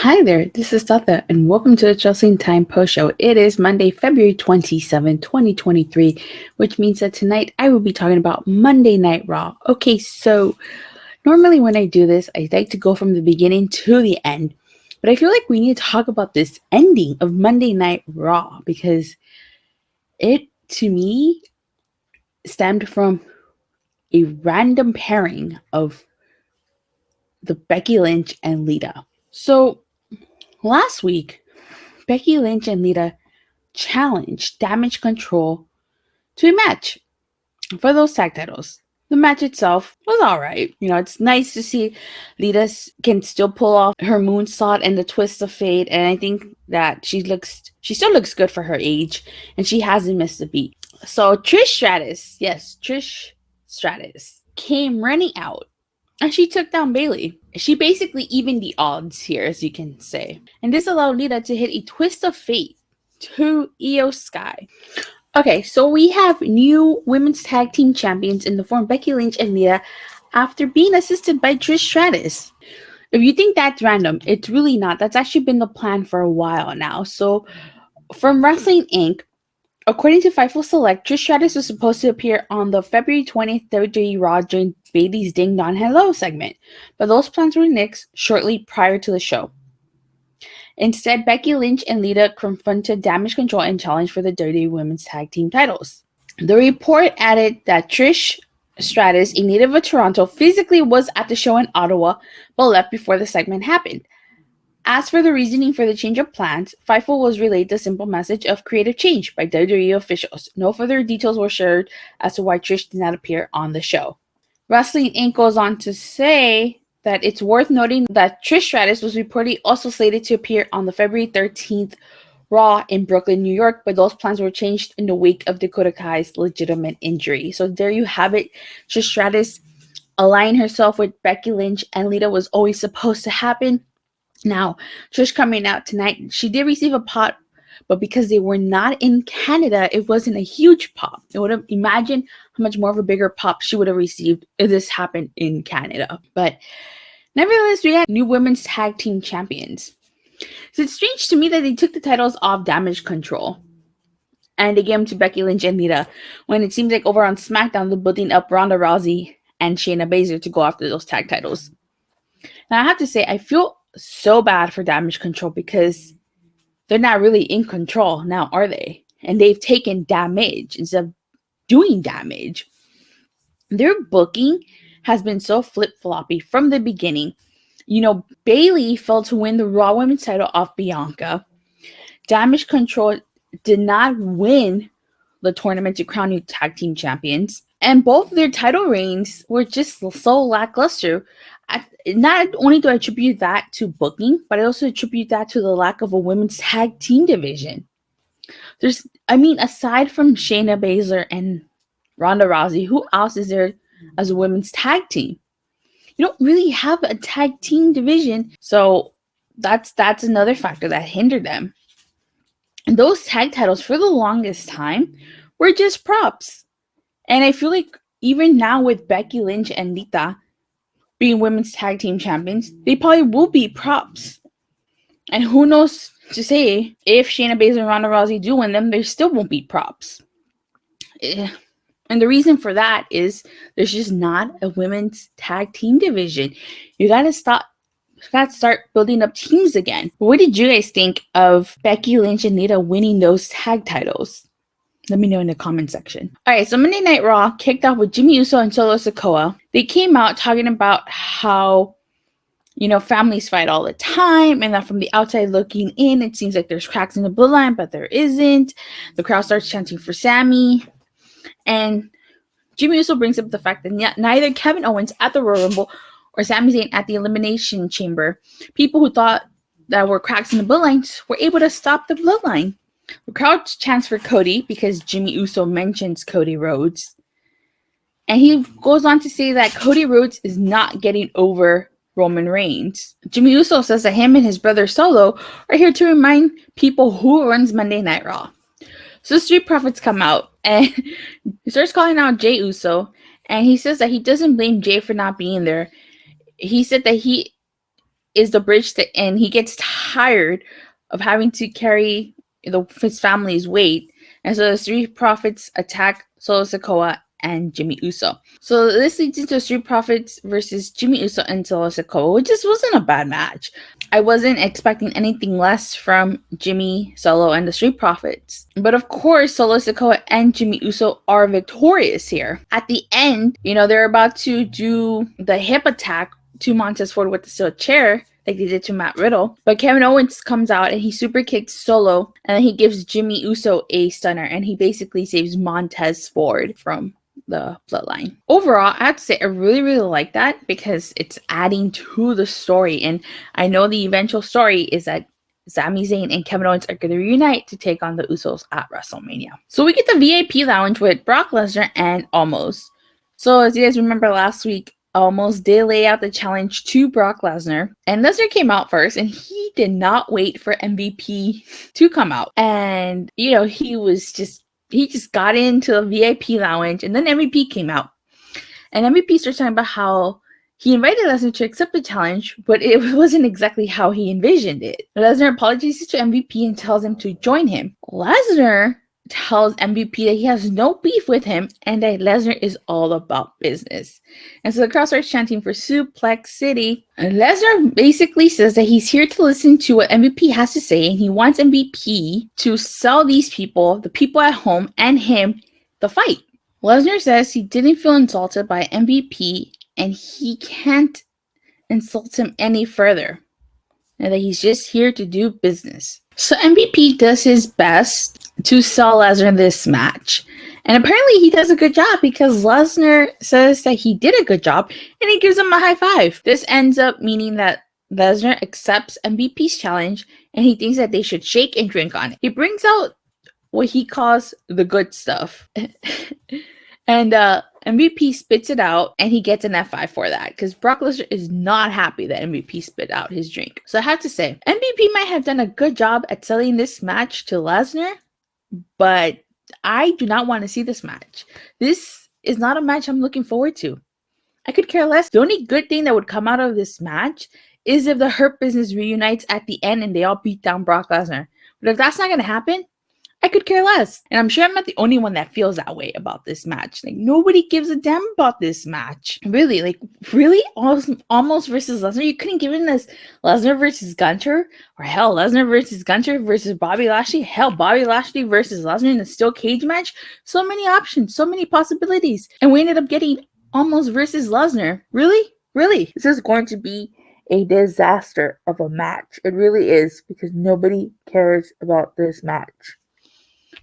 Hi there, this is Tata, and welcome to the Chelsea Time Post Show. It is Monday, February 27, 2023, which means that tonight I will be talking about Monday Night Raw. Okay, so normally when I do this, I like to go from the beginning to the end, but I feel like we need to talk about this ending of Monday Night Raw because it, to me, stemmed from a random pairing of the Becky Lynch and Lita. So, last week, Becky Lynch and Lita challenged Damage Control to a match for those tag titles. The match itself was alright. It's nice to see Lita can still pull off her moonsault and the twist of fate, and I think that she still looks good for her age, and she hasn't missed a beat. So Trish Stratus came running out, and she took down Bayley. She basically evened the odds here, as you can say. And this allowed Lita to hit a twist of fate to Io Sky. Okay, so we have new women's tag team champions in the form of Becky Lynch and Lita after being assisted by Trish Stratus. If you think that's random, it's really not. That's actually been the plan for a while now. So from Wrestling Inc., according to Fightful Select, Trish Stratus was supposed to appear on the February 20th WWE RAW during Bayley's Ding Dong Hello segment, but those plans were nixed shortly prior to the show. Instead, Becky Lynch and Lita confronted Damage Control and challenged for the WWE Women's Tag Team titles. The report added that Trish Stratus, a native of Toronto, physically was at the show in Ottawa, but left before the segment happened. As for the reasoning for the change of plans, Fightful was relayed the simple message of creative change by WWE officials. No further details were shared as to why Trish did not appear on the show. Wrestling Inc. goes on to say that it's worth noting that Trish Stratus was reportedly also slated to appear on the February 13th Raw in Brooklyn, New York, but those plans were changed in the wake of Dakota Kai's legitimate injury. So there you have it. Trish Stratus aligning herself with Becky Lynch and Lita was always supposed to happen. Now, Trish coming out tonight, she did receive a pop, but because they were not in Canada, it wasn't a huge pop. Imagine how much more of a bigger pop she would have received if this happened in Canada. But nevertheless, we had new women's tag team champions. So it's strange to me that they took the titles off Damage Control and they gave them to Becky Lynch and Lita when it seems like over on SmackDown, they're building up Ronda Rousey and Shayna Baszler to go after those tag titles. Now, I have to say, I feel so bad for Damage Control because they're not really in control now, are they? And they've taken damage instead of doing damage. Their booking has been so flip-floppy from the beginning. Bayley failed to win the Raw Women's title off Bianca. Damage Control did not win the tournament to crown new tag team champions. And both their title reigns were just so lackluster. Not only do I attribute that to booking, but I also attribute that to the lack of a women's tag team division. Aside from Shayna Baszler and Ronda Rousey, who else is there as a women's tag team? You don't really have a tag team division, so that's another factor that hindered them. And those tag titles for the longest time were just props. And I feel like even now with Becky Lynch and Lita being women's tag team champions, they probably will be props. And who knows to say if Shayna Baszler and Ronda Rousey do win them, they still won't be props. And the reason for that is there's just not a women's tag team division. You gotta start building up teams again. What did you guys think of Becky Lynch and Lita winning those tag titles? Let me know in the comment section. Alright, so Monday Night Raw kicked off with Jimmy Uso and Solo Sikoa. They came out talking about how, families fight all the time, and that from the outside looking in, it seems like there's cracks in the bloodline, but there isn't. The crowd starts chanting for Sami. And Jimmy Uso brings up the fact that neither Kevin Owens at the Royal Rumble or Sami Zayn at the Elimination Chamber, people who thought that were cracks in the bloodlines, were able to stop the bloodline. The crowd chants for Cody because Jimmy Uso mentions Cody Rhodes. And he goes on to say that Cody Rhodes is not getting over Roman Reigns. Jimmy Uso says that him and his brother Solo are here to remind people who runs Monday Night Raw. So Street Profits come out and he starts calling out Jey Uso, and he says that he doesn't blame Jey for not being there. He said that is the bridge to end. He gets tired of having to carry his family's weight. And so the Street Profits attack Solo Sikoa and Jimmy Uso. So this leads into Street Profits versus Jimmy Uso and Solo Sikoa, which just wasn't a bad match. I wasn't expecting anything less from Jimmy, Solo, and the Street Profits. But of course, Solo Sikoa and Jimmy Uso are victorious here. At the end, they're about to do the hip attack to Montez Ford with the steel chair, like they did to Matt Riddle. But Kevin Owens comes out and he super kicks Solo, and then he gives Jimmy Uso a stunner, and he basically saves Montez Ford from the Bloodline. Overall, I have to say I really, really like that because it's adding to the story. And I know the eventual story is that Sami Zayn and Kevin Owens are going to reunite to take on the Usos at WrestleMania. So we get the VIP lounge with Brock Lesnar and Omos. So as you guys remember last week, Omos did lay out the challenge to Brock Lesnar, and Lesnar came out first, and he did not wait for MVP to come out. And he just got into the VIP lounge, and then MVP came out. And MVP started talking about how he invited Lesnar to accept the challenge, but it wasn't exactly how he envisioned it. Lesnar apologizes to MVP and tells him to join him. Lesnar tells MVP that he has no beef with him and that Lesnar is all about business. And so the crowd starts chanting for Suplex City. And Lesnar basically says that he's here to listen to what MVP has to say, and he wants MVP to sell these people, the people at home, and him the fight. Lesnar says he didn't feel insulted by MVP and he can't insult him any further, and that he's just here to do business. So MVP does his best to sell Lesnar this match. And apparently he does a good job because Lesnar says that he did a good job and he gives him a high five. This ends up meaning that Lesnar accepts MVP's challenge and he thinks that they should shake and drink on it. He brings out what he calls the good stuff. And MVP spits it out and he gets an F5 for that because Brock Lesnar is not happy that MVP spit out his drink. So I have to say, MVP might have done a good job at selling this match to Lesnar, but I do not want to see this match. This is not a match I'm looking forward to. I could care less. The only good thing that would come out of this match is if the Hurt Business reunites at the end and they all beat down Brock Lesnar. But if that's not going to happen, I could care less. And I'm sure I'm not the only one that feels that way about this match. Like, nobody gives a damn about this match. Really? Omos versus Lesnar? You couldn't give in this Lesnar versus Gunter? Or hell, Lesnar versus Gunter versus Bobby Lashley? Hell, Bobby Lashley versus Lesnar in a steel cage match? So many options, so many possibilities. And we ended up getting Omos versus Lesnar. Really? Really? This is going to be a disaster of a match. It really is, because nobody cares about this match.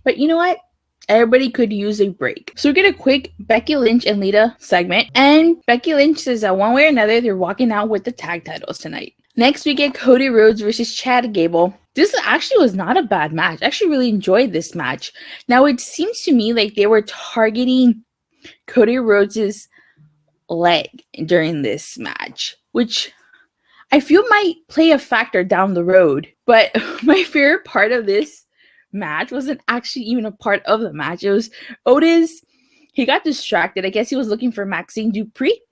But you know what? Everybody could use a break. So we get a quick Becky Lynch and Lita segment. And Becky Lynch says that one way or another, they're walking out with the tag titles tonight. Next, we get Cody Rhodes versus Chad Gable. This actually was not a bad match. I actually really enjoyed this match. Now, it seems to me like they were targeting Cody Rhodes' leg during this match, which I feel might play a factor down the road. But my favorite part of this match wasn't actually even a part of the match. It was Otis. He got distracted. I guess he was looking for Maxine Dupree,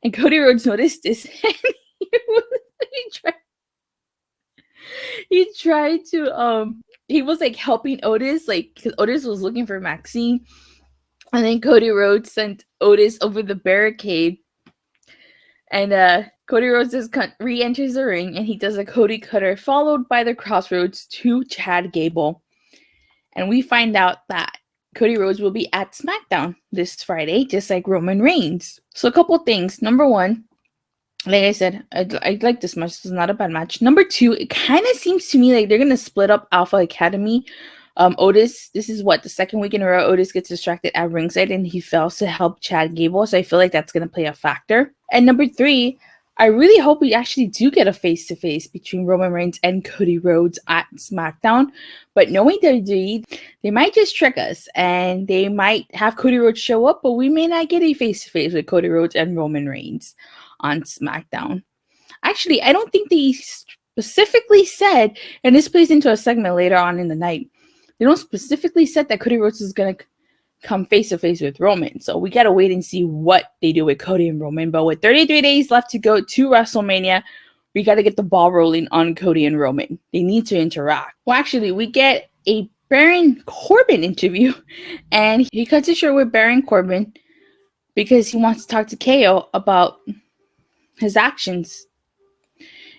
and Cody Rhodes noticed this. And he was like helping Otis, like, because Otis was looking for Maxine, and then Cody Rhodes sent Otis over the barricade, and Cody Rhodes just re-enters the ring, and he does a Cody Cutter followed by the Crossroads to Chad Gable. And we find out that Cody Rhodes will be at SmackDown this Friday, just like Roman Reigns. So a couple things. Number one, like I said, I like this match. This is not a bad match. Number two, it kind of seems to me like they're going to split up Alpha Academy. Otis, this is the second week in a row Otis gets distracted at ringside and he fails to help Chad Gable. So I feel like that's going to play a factor. And number three, I really hope we actually do get a face-to-face between Roman Reigns and Cody Rhodes at SmackDown. But knowing WWE, they might just trick us, and they might have Cody Rhodes show up, but we may not get a face-to-face with Cody Rhodes and Roman Reigns on SmackDown. Actually, I don't think they specifically said, and this plays into a segment later on in the night, they don't specifically said that Cody Rhodes is going to come face-to-face with Roman. So we got to wait and see what they do with Cody and Roman. But with 33 days left to go to WrestleMania, we got to get the ball rolling on Cody and Roman. They need to interact. Well, actually, we get a Baron Corbin interview, and he cuts it short with Baron Corbin because he wants to talk to KO about his actions.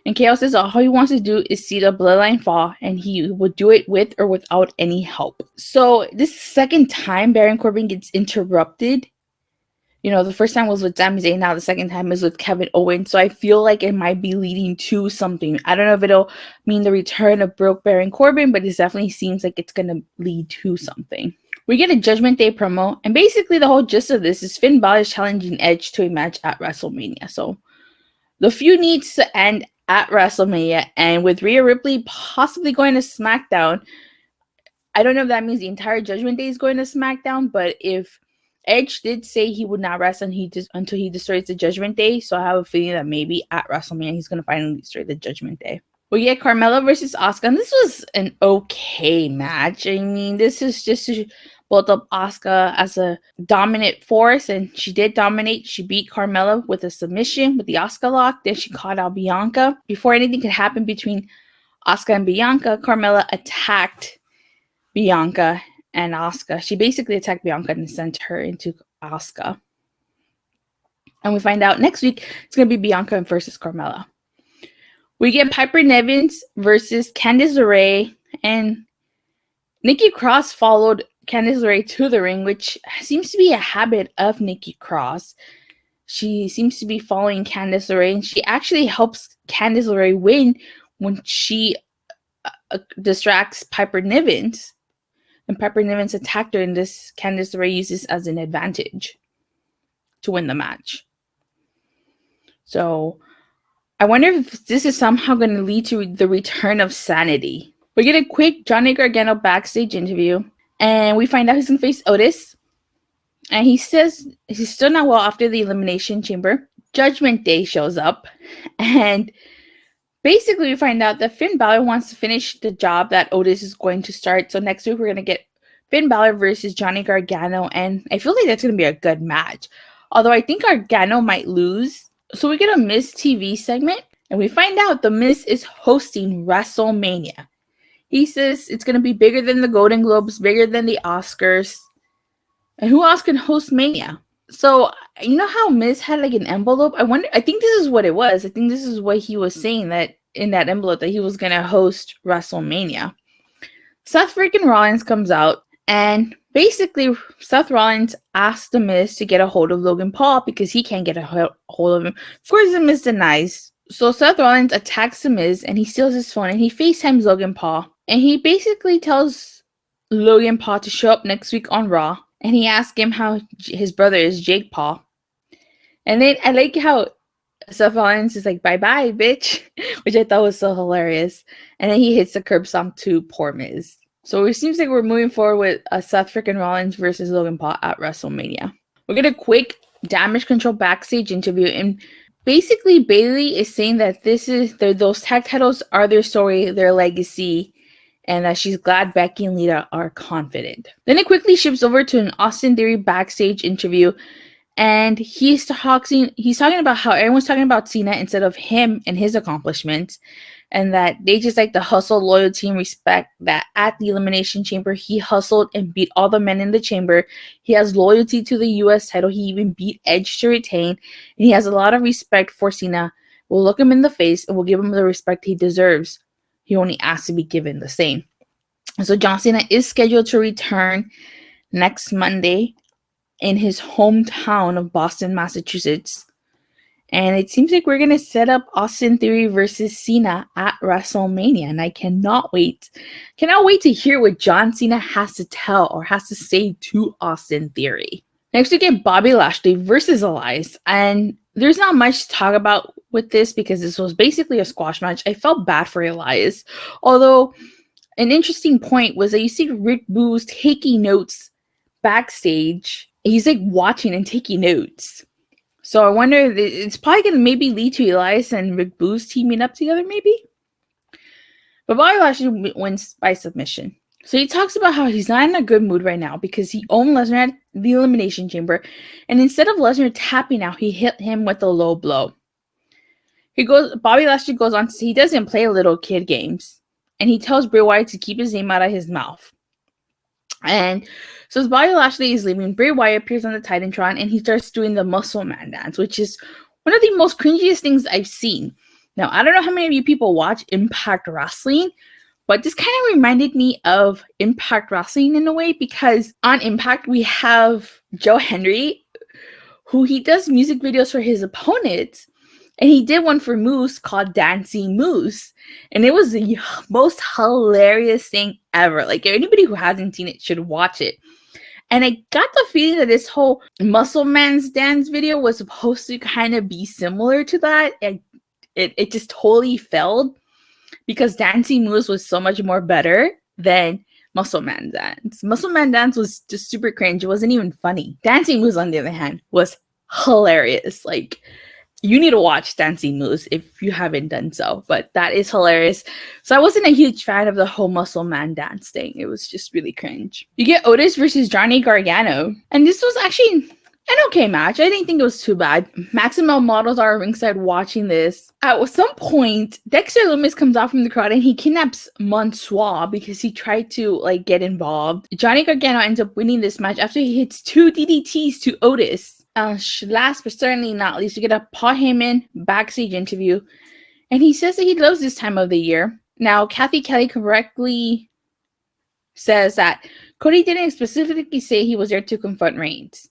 And KO says all he wants to do is see the bloodline fall, and he would do it with or without any help. So this second time Baron Corbin gets interrupted. You know, the first time was with Sami Zayn, now the second time is with Kevin Owens. So I feel like it might be leading to something. I don't know if it'll mean the return of Broke Baron Corbin, but it definitely seems like it's going to lead to something. We get a Judgment Day promo, and basically the whole gist of this is Finn Balor challenging Edge to a match at WrestleMania. So the feud needs to end at WrestleMania, and with Rhea Ripley possibly going to SmackDown, I don't know if that means the entire Judgment Day is going to SmackDown, but if Edge did say he would not rest until he destroys the Judgment Day, so I have a feeling that maybe at WrestleMania he's going to finally destroy the Judgment Day. We get Carmella versus Asuka, and this was an okay match. I mean, this is just to build up Asuka as a dominant force, and she did dominate. She beat Carmella with a submission with the Asuka lock. Then she caught out Bianca. Before anything could happen between Asuka and Bianca, Carmella attacked Bianca and Asuka. She basically attacked Bianca and sent her into Asuka. And we find out next week it's going to be Bianca versus Carmella. We get Piper Niven versus Candice LeRae, and Nikki Cross followed Candice LeRae to the ring, which seems to be a habit of Nikki Cross. She seems to be following Candice LeRae, and she actually helps Candice LeRae win when she distracts Piper Niven. And Piper Niven's attacked her, and this Candice LeRae uses as an advantage to win the match. So I wonder if this is somehow going to lead to the return of sanity. We get a quick Johnny Gargano backstage interview, and we find out he's going to face Otis. And he says he's still not well after the Elimination Chamber. Judgment Day shows up, and basically we find out that Finn Balor wants to finish the job that Otis is going to start. So next week we're going to get Finn Balor versus Johnny Gargano, and I feel like that's going to be a good match. Although I think Gargano might lose. So we get a Miz TV segment, and we find out the Miz is hosting WrestleMania. He says it's going to be bigger than the Golden Globes, bigger than the Oscars. And who else can host Mania? So, you know how Miz had like an envelope? I think this is what it was. I think this is what he was saying, that in that envelope that he was going to host WrestleMania. Seth freaking Rollins comes out, and basically Seth Rollins asked the Miz to get a hold of Logan Paul because he can't get a hold of him. Of course, the Miz denies. So Seth Rollins attacks the Miz, and he steals his phone, and he FaceTimes Logan Paul. And he basically tells Logan Paul to show up next week on Raw. And he asked him how his brother is, Jake Paul. And then I like how Seth Rollins is like, bye-bye, bitch. Which I thought was so hilarious. And then he hits the curb stomp to poor Miz. So it seems like we're moving forward with a Seth freaking Rollins versus Logan Paul at WrestleMania. We're going to quick Damage Control backstage interview. And basically Bayley is saying that those tag titles are their story, their legacy, and that she's glad Becky and Lita are confident. Then it quickly shifts over to an Austin Theory backstage interview, and he's talking about how everyone's talking about Cena instead of him and his accomplishments, and that they just like the hustle, loyalty, and respect that at the Elimination Chamber, he hustled and beat all the men in the chamber. He has loyalty to the U.S. title. He even beat Edge to retain, and he has a lot of respect for Cena. We'll look him in the face, and we'll give him the respect he deserves. He only asks to be given the same. So John Cena is scheduled to return next Monday in his hometown of Boston, Massachusetts. And it seems like we're going to set up Austin Theory versus Cena at WrestleMania. And I cannot wait. Cannot wait to hear what John Cena has to tell or has to say to Austin Theory. Next we get Bobby Lashley versus Elias. And there's not much to talk about with this because this was basically a squash match. I felt bad for Elias. Although an interesting point was that you see Rick Boogs taking notes backstage. He's like watching and taking notes. So I wonder, it's probably going to maybe lead to Elias and Rick Boogs teaming up together maybe. But Bobby Lashley wins by submission. So he talks about how he's not in a good mood right now because he owned Lesnar at the Elimination Chamber. And instead of Lesnar tapping out, he hit him with a low blow. Bobby Lashley goes on to say he doesn't play little kid games. And he tells Bray Wyatt to keep his name out of his mouth. And so as Bobby Lashley is leaving, Bray Wyatt appears on the Titantron and he starts doing the Muscle Man dance, which is one of the most cringiest things I've seen. Now, I don't know how many of you people watch Impact Wrestling, but this kind of reminded me of Impact Wrestling in a way, because on Impact we have Joe Henry, who he does music videos for his opponents. And he did one for Moose called Dancing Moose. And it was the most hilarious thing ever. Like, anybody who hasn't seen it should watch it. And I got the feeling that this whole Muscle Man's dance video was supposed to kind of be similar to that. And it just totally failed, because Dancing Moose was so much more better than Muscle Man Dance. Muscle Man Dance was just super cringe. It wasn't even funny. Dancing Moose, on the other hand, was hilarious. Like, you need to watch Dancing Moose if you haven't done so, but that is hilarious. So I wasn't a huge fan of the whole Muscle Man dance thing. It was just really cringe. You get Otis versus Johnny Gargano, and this was actually an okay match. I didn't think it was too bad. Maximo models are ringside watching this. At some point, Dexter Lumis comes out from the crowd and he kidnaps Mansoor because he tried to get involved. Johnny Gargano ends up winning this match after he hits 2 DDTs to Otis. Last but certainly not least, we get a Paul Heyman backstage interview, and he says that he loves this time of the year. Now, Kathy Kelly correctly says that Cody didn't specifically say he was there to confront Reigns.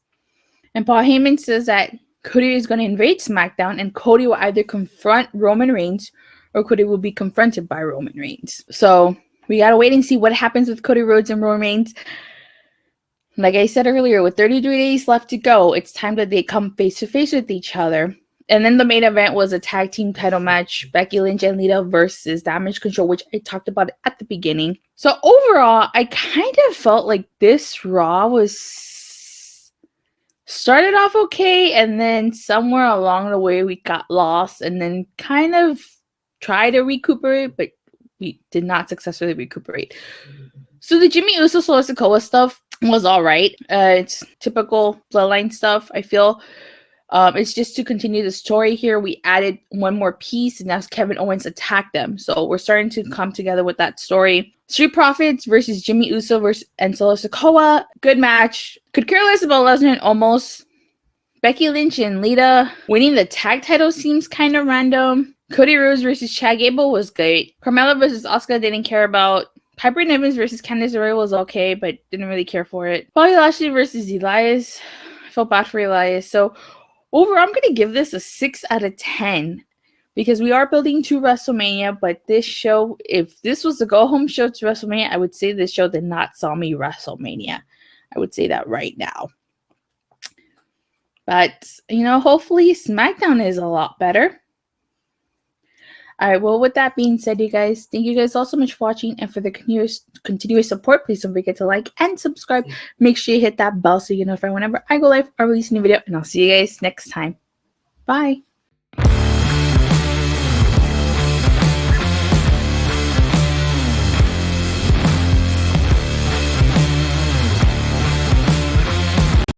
And Paul Heyman says that Cody is going to invade SmackDown, and Cody will either confront Roman Reigns or Cody will be confronted by Roman Reigns. So we got to wait and see what happens with Cody Rhodes and Roman Reigns. Like I said earlier, with 33 days left to go, it's time that they come face-to-face with each other. And then the main event was a tag team title match, Becky Lynch and Lita versus Damage Control, which I talked about at the beginning. So overall, I kind of felt like this Raw was started off okay, and then somewhere along the way we got lost, and then kind of tried to recuperate, but we did not successfully recuperate. So the Jimmy Uso Sikoa stuff was all right. It's typical Bloodline stuff, I feel. It's just to continue the story here. We added one more piece, and that's Kevin Owens attacked them. So we're starting to come together with that story. Street Profits versus Jimmy Uso and Solo Sikoa. Good match. Could care less about Lesnar and Omos. Becky Lynch and Lita winning the tag title seems kind of random. Cody Rhodes versus Chad Gable was great. Carmella versus Asuka didn't care about. Piper Niven versus Candice LeRae was okay, but didn't really care for it. Bobby Lashley versus Elias. I felt bad for Elias. So overall, I'm going to give this a 6 out of 10 because we are building to WrestleMania, but this show, if this was the go-home show to WrestleMania, I would say this show did not sell me WrestleMania. I would say that right now. But, hopefully SmackDown is a lot better. All right, well, with that being said, you guys, thank you guys all so much for watching, and for the continuous support, please don't forget to like and subscribe. Make sure you hit that bell so you get notified whenever I go live or release a new video, and I'll see you guys next time. Bye.